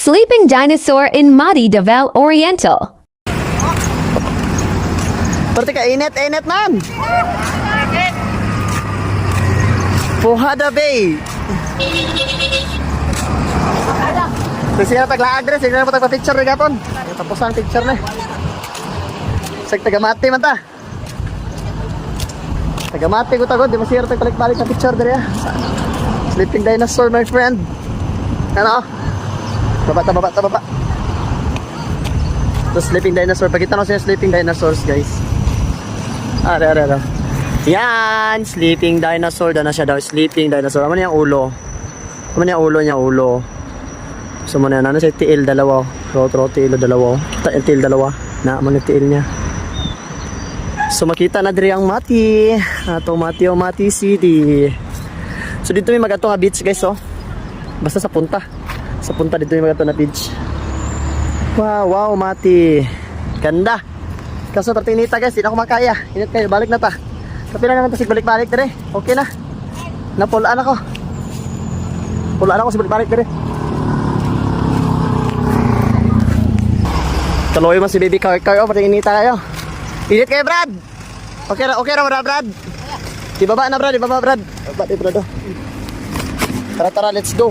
Sleeping dinosaur in Mati Devel Oriental. Berarti kainit-init man. Puhada Bay. Sige na taglaag rin. Sige na po tagpa-picture rin gapon. Tapos ang picture na. Sige tagamati man ta. Tagamati ko tagod. Di masira tagpalik-balik ang picture rin. Sleeping dinosaur my friend. Ano? Baba. Tapos sleeping dinosaur. Pagkita na siya sleeping dinosaurs guys. Ara. Yan, sleeping dinosaur. Dana siya daw, sleeping dinosaur. Ano yung ulo? Ano yung ulo niya, ulo? So mo na, ano siya, tiil dalawa. Rotro, tiil dalawa. Tiil dalawa. Na, ano yung tiil niya. So makita na diri ang Mati. Ato Mati City. So dito may magato nga beach guys, oh. Basta sa punta. Sa punta dito may magato na beach. Wow, Mati. Ganda. Kaso pertinita guys, hindi na ako makaya. Init kayo, balik na ta. Kapila naman ito, balik-balik dire. Okay na. Napulaan ako. Pulaan ako, balik-balik dire. Tuloy mo si baby car. Oh, pertinita kayo. Init kayo, Brad. Okay ra, Brad. Ibaba na, Brad. Ibaba, Brad. Oh. Tara, let's go.